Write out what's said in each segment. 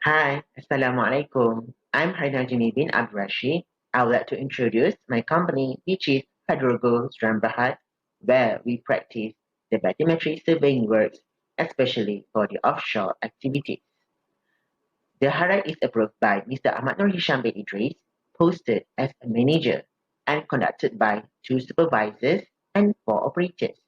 Hi, Assalamualaikum. I'm Hydrographic bin Abdurrashid. I would like to introduce my company, which is Hydrographic Survey, where we practice the bathymetric surveying works, especially for the offshore activities. The HIRARC is approved by Mr. Ahmad Nur Hisham bin Idris, posted as a manager, and conducted by 2 supervisors and 4 operators.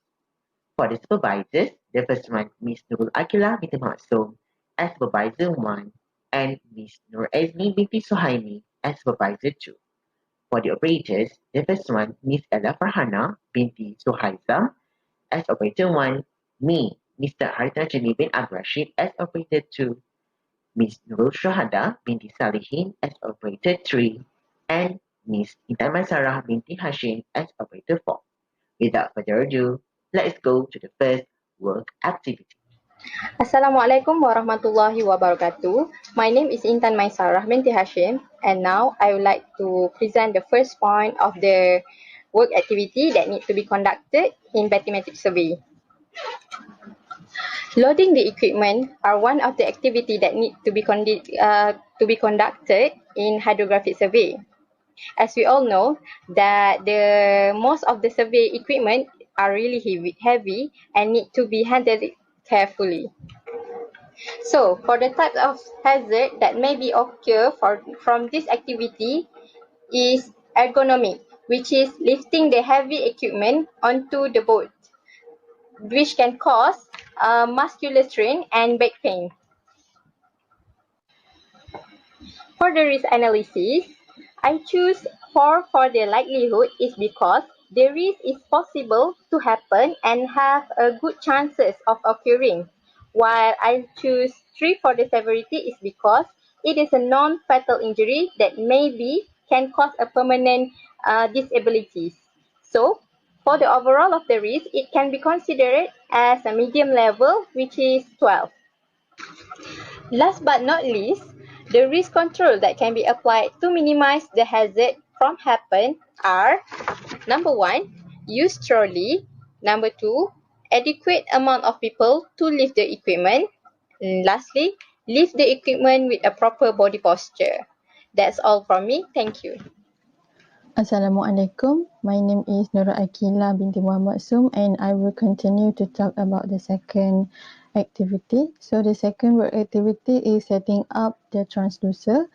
For the supervisors, the first one, Ms. Nurul Akilah binti Muhammad Som as Supervisor 1 and Ms. Nur Azni binti Suhaimi as Supervisor 2. For the operators, the first one, Ms. Ella Farhana binti Suhaizam as Operator 1, me, Mr. Harita Jani bin Abdurrashid as Operator 2, Ms. Nurul Shahada binti Salihin as Operator 3, and Ms. Intan Maisarah binti Hashim as Operator 4. Without further ado, let's go to the first work activity. Assalamualaikum warahmatullahi wabarakatuh. My name is Intan Maisarah binti Hashim, and now I would like to present the first point of the work activity that needs to be conducted in Bathymetric Survey. Loading the equipment are one of the activity that need to be conducted in Hydrographic Survey. As we all know that the most of the survey equipment are really heavy and need to be handled carefully. So, for the type of hazard that may be occur from this activity is ergonomic, which is lifting the heavy equipment onto the boat, which can cause muscular strain and back pain. For the risk analysis, I choose 4 for the likelihood is because the risk is possible to happen and have a good chances of occurring, while I choose 3 for the severity is because it is a non-fatal injury that maybe can cause a permanent disabilities. So, for the overall of the risk, it can be considered as a medium level, which is 12. Last but not least, the risk control that can be applied to minimize the hazard from happen are: number 1, use trolley; number 2, adequate amount of people to lift the equipment; and lastly, lift the equipment with a proper body posture. That's all from me. Thank you. Assalamualaikum. My name is Nurul Akilah binti Muhammad Som, and I will continue to talk about the second activity. So the second work activity is setting up the transducer,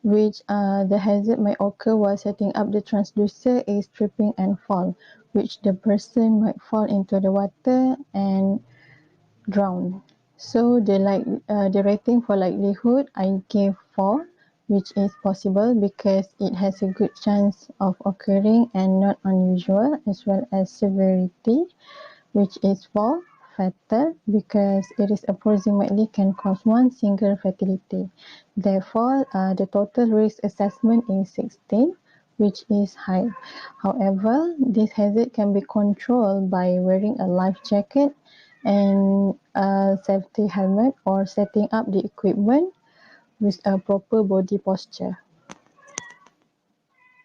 which the hazard might occur while setting up the transducer is tripping and fall, which the person might fall into the water and drown. So the rating for likelihood I gave 4, which is possible because it has a good chance of occurring and not unusual, as well as severity, which is 4, fatal, because it is approximately can cause one single fatality. Therefore, the total risk assessment is 16, which is high. However, this hazard can be controlled by wearing a life jacket and a safety helmet or setting up the equipment with a proper body posture.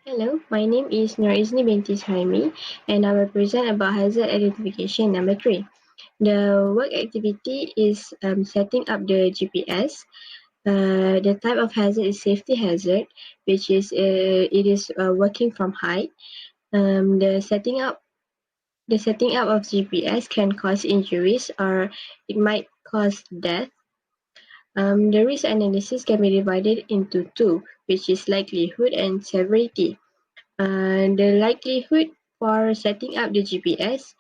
Hello, my name is Nur Azni binti Suhaimi, and I will present about hazard identification number 3. The work activity is setting up the GPS. The type of hazard is safety hazard, which is it is working from height. The setting up of GPS can cause injuries or it might cause death. The risk analysis can be divided into 2, which is likelihood and severity. The likelihood for setting up the GPS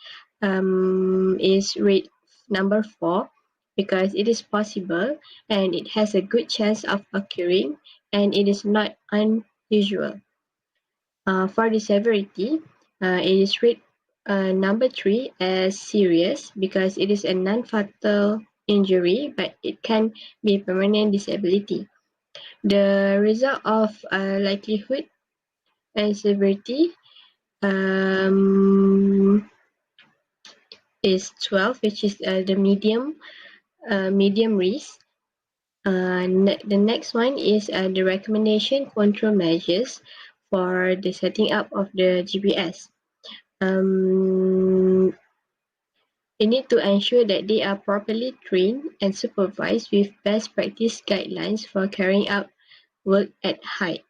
is rate number 4 because it is possible and it has a good chance of occurring and it is not unusual. For the severity, it is rate number 3 as serious because it is a non-fatal injury but it can be permanent disability. The result of likelihood and severity is 12, which is the medium risk. The next one is the recommendation control measures for the setting up of the GPS. They need to ensure that they are properly trained and supervised with best practice guidelines for carrying out work at height.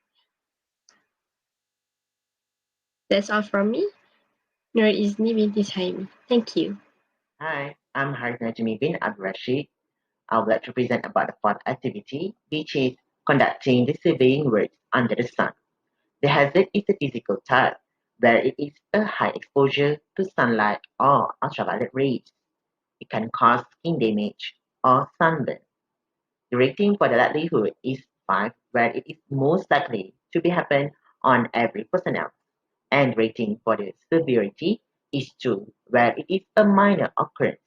That's all from me, Nur Izni binti Saimi. Thank you. Hi, I'm Najmi bin Abdurrashid. I would like to present about the fourth activity, which is conducting the surveying work under the sun. The hazard is a physical task where it is a high exposure to sunlight or ultraviolet rays. It can cause skin damage or sunburn. The rating for the likelihood is 5, where it is most likely to be happen on every personnel. And rating for the severity is 2, where it is a minor occurrence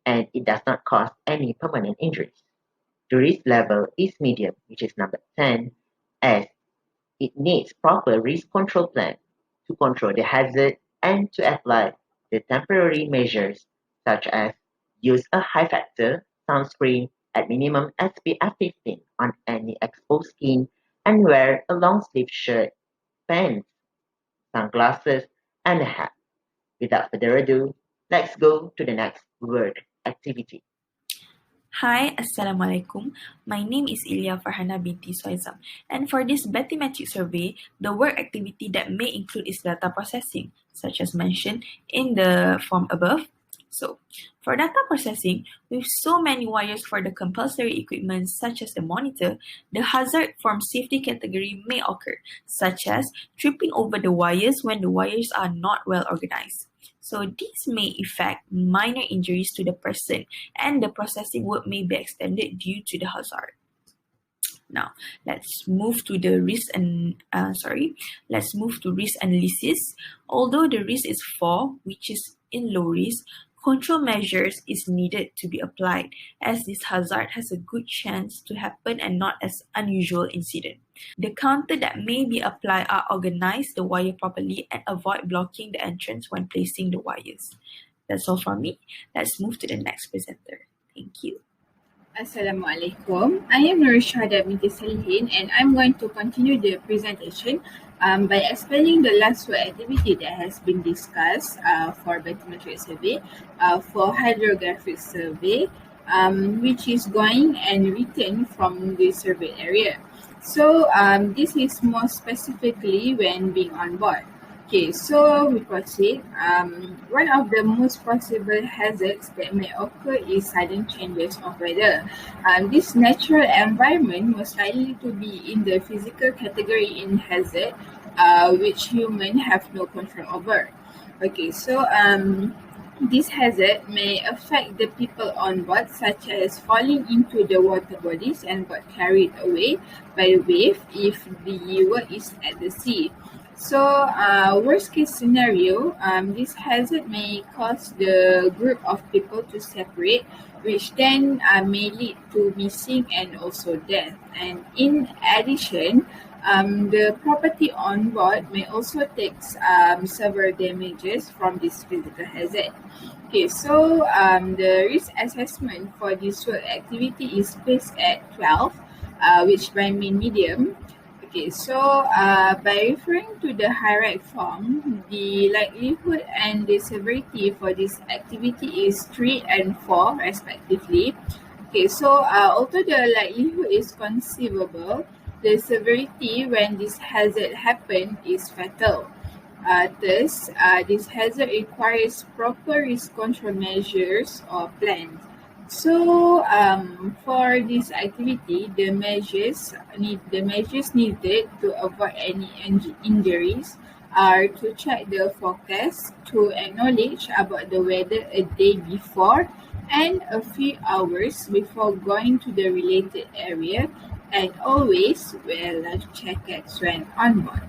and it does not cause any permanent injuries. The risk level is medium, which is number 10, as it needs proper risk control plan to control the hazard and to apply the temporary measures such as use a high factor sunscreen at minimum SPF 15 on any exposed skin and wear a long sleeve shirt, pants, sunglasses, and a hat. Without further ado, let's go to the next word activity. Hi, Assalamualaikum. My name is Ilya Farhana binti Soizam, and for this bathymetric survey, the work activity that may include is data processing, such as mentioned in the form above. So, for data processing, with so many wires for the compulsory equipment such as the monitor, the hazard from safety category may occur, such as tripping over the wires when the wires are not well organized. So this may affect minor injuries to the person and the processing work may be extended due to the hazard. Now, let's move to the risk analysis. Although the risk is 4, which is in low risk, control measures is needed to be applied as this hazard has a good chance to happen and not as unusual incident. The counter that may be applied are organize the wire properly and avoid blocking the entrance when placing the wires. That's all from me. Let's move to the next presenter. Thank you. Assalamualaikum. I am Nurishada binti Salihin and I'm going to continue the presentation by explaining the last work activity that has been discussed for Bathymetric Survey for Hydrographic Survey, which is going and written from the survey area. So this is more specifically when being on board. Okay, so we proceed. One of the most possible hazards that may occur is sudden changes of weather. This natural environment most likely to be in the physical category in hazard, which humans have no control over. Okay, so this hazard may affect the people on board, such as falling into the water bodies and got carried away by the wave if the work is at the sea. So, worst case scenario, this hazard may cause the group of people to separate, which then may lead to missing and also death. And in addition, the property on board may also take several damages from this physical hazard. Okay, so the risk assessment for this work activity is placed at 12, which by mean medium. Okay, so by referring to the HIRARC form, the likelihood and the severity for this activity is 3 and 4 respectively. Okay, so although the likelihood is conceivable, the severity when this hazard happens is fatal. Thus, this hazard requires proper risk control measures or plans. So, for this activity, the measures needed to avoid any injuries are to check the forecast, to acknowledge about the weather a day before and a few hours before going to the related area, and always wear life jackets when on board.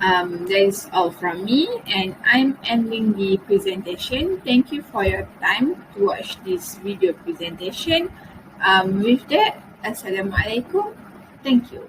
That is all from me, and I'm ending the presentation. Thank you for your time to watch this video presentation. With that, Assalamualaikum. Thank you.